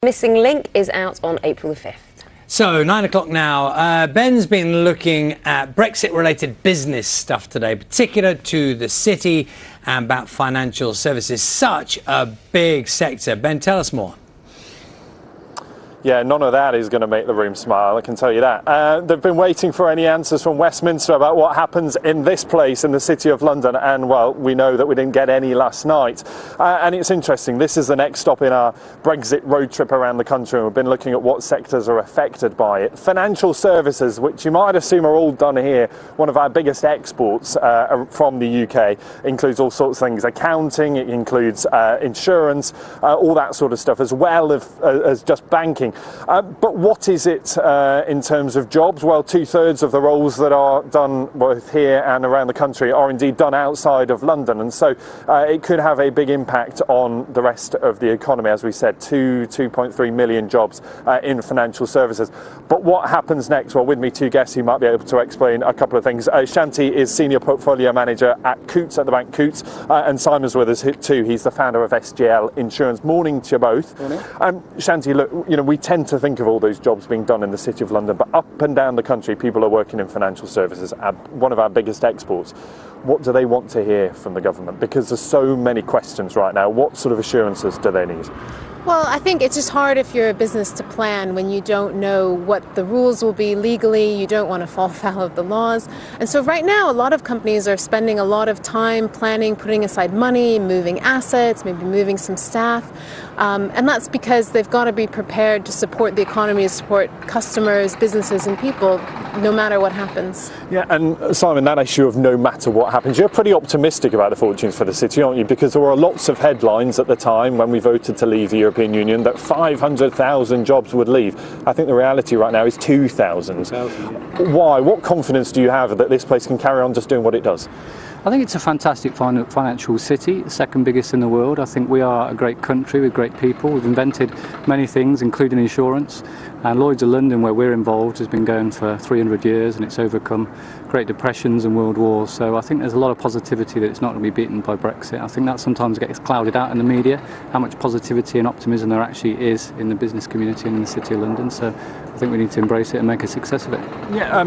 Missing Link is out on April the 5th. So, 9 o'clock now. Ben's been looking at Brexit-related business stuff today, particular to the city and about financial services. Such a big sector. Ben, tell us more. Yeah, none of that is going to make the room smile, I can tell you that. They've been waiting for any answers from Westminster about what happens in this place in the City of London, and, well, we know that we didn't get any last night. And it's interesting, this is the next stop in our Brexit road trip around the country, and we've been looking at what sectors are affected by it. Financial services, which you might assume are all done here, one of our biggest exports from the UK, includes all sorts of things. Accounting, it includes insurance, all that sort of stuff, as well as just banking. But what is it in terms of jobs? Well, 2/3 of the roles that are done both here and around the country are indeed done outside of London, and so it could have a big impact on the rest of the economy. As we said, 2.3 million jobs in financial services. But what happens next? Well, with me, two guests who might be able to explain a couple of things. Shanti is Senior Portfolio Manager at Coutts, at the bank Coutts, and Simon's with us too. He's the founder of SGL Insurance. Morning to you both. Morning. Shanti, look, we tend to think of all those jobs being done in the City of London, but up and down the country, people are working in financial services, one of our biggest exports. What do they want to hear from the government? Because there's so many questions right now. What sort of assurances do they need? Well, I think it's just hard if you're a business to plan when you don't know what the rules will be legally, you don't want to fall foul of the laws. And so right now, a lot of companies are spending a lot of time planning, putting aside money, moving assets, maybe moving some staff. And that's because they've got to be prepared to support the economy, to support customers, businesses and people, no matter what happens. Yeah, and Simon, that issue of no matter what happens, you're pretty optimistic about the fortunes for the city, aren't you? Because there were lots of headlines at the time when we voted to leave the European Union that 500,000 jobs would leave. I think the reality right now is 2,000. Why? What confidence do you have that this place can carry on just doing what it does? I think it's a fantastic financial city, second biggest in the world. I think we are a great country with great people. We've invented many things, including insurance. And Lloyd's of London, where we're involved, has been going for 300 years and it's overcome Great Depressions and World Wars. So I think there's a lot of positivity that it's not going to be beaten by Brexit. I think that sometimes gets clouded out in the media, how much positivity and optimism there actually is in the business community and in the City of London. So I think we need to embrace it and make a success of it. Yeah.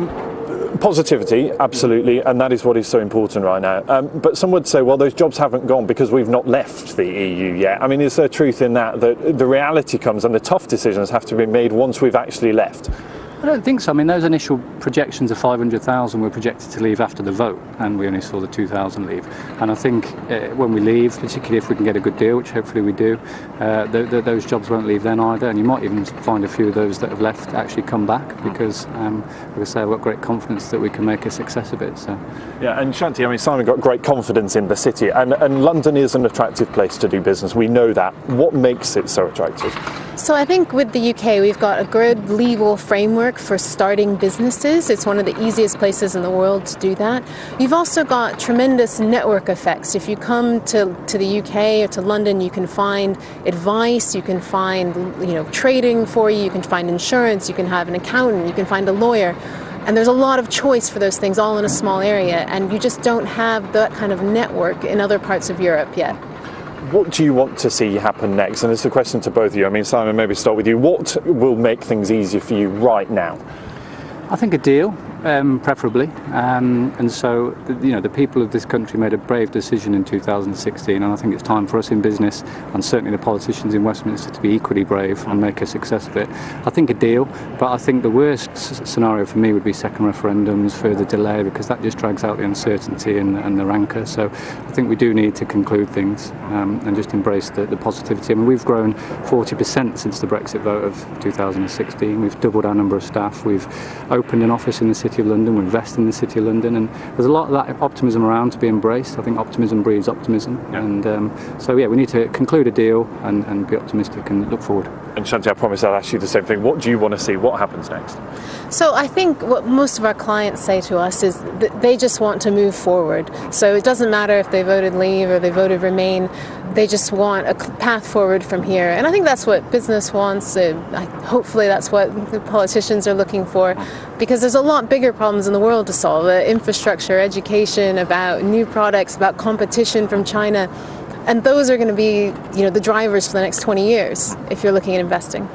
Positivity, absolutely, and that is what is so important right now. But some would say, well, those jobs haven't gone because we've not left the EU yet. I mean, is there truth in that the reality comes and the tough decisions have to be made once we've actually left? I don't think so. I mean, those initial projections of 500,000 were projected to leave after the vote, and we only saw the 2,000 leave. And I think when we leave, particularly if we can get a good deal, which hopefully we do, those jobs won't leave then either. And you might even find a few of those that have left actually come back because, like I say, I've got great confidence that we can make a success of it. So. Yeah, and Shanti, I mean, Simon got great confidence in the city, and London is an attractive place to do business. We know that. What makes it so attractive? So I think with the UK, we've got a good legal framework for starting businesses. It's one of the easiest places in the world to do that. You've also got tremendous network effects. If you come to the UK or to London, you can find advice, you can find trading for you can find insurance, you can have an accountant, you can find a lawyer. And there's a lot of choice for those things all in a small area, and you just don't have that kind of network in other parts of Europe yet. What do you want to see happen next? And it's a question to both of you. I mean, Simon, maybe start with you. What will make things easier for you right now? I think a deal, preferably. And so, the people of this country made a brave decision in 2016, and I think it's time for us in business, and certainly the politicians in Westminster, to be equally brave and make a success of it. I think a deal, but I think the worst scenario for me would be second referendums, further delay, because that just drags out the uncertainty and the rancour. So I think we do need to conclude things and just embrace the positivity. I mean, we've grown 40% since the Brexit vote of 2016. We've doubled our number of staff. We've opened an office in the City of London, we invest in the City of London, and there's a lot of that optimism around to be embraced. I think optimism breeds optimism, yeah. And so we need to conclude a deal and be optimistic and look forward. And Shanti, I promise I'll ask you the same thing. What do you want to see? What happens next? So I think what most of our clients say to us is that they just want to move forward. So it doesn't matter if they voted leave or they voted remain, they just want a path forward from here. And I think that's what business wants. Hopefully that's what the politicians are looking for, because there's a lot bigger problems in the world to solve. Infrastructure, education, about new products, about competition from China. And those are going to be, the drivers for the next 20 years if you're looking at investing.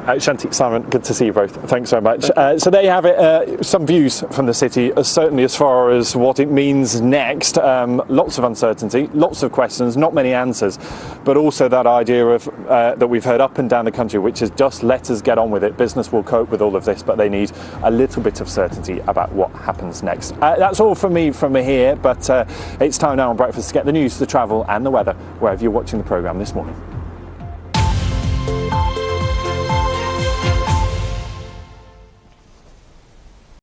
Shanti, Simon, good to see you both. Thanks so much. So there you have it, some views from the city, certainly as far as what it means next. Lots of uncertainty, lots of questions, not many answers, but also that idea of that we've heard up and down the country, which is just let us get on with it. Business will cope with all of this, but they need a little bit of certainty about what happens next. That's all from me from here, but it's time now on Breakfast to get the news, the travel and the weather, wherever you're watching the programme this morning.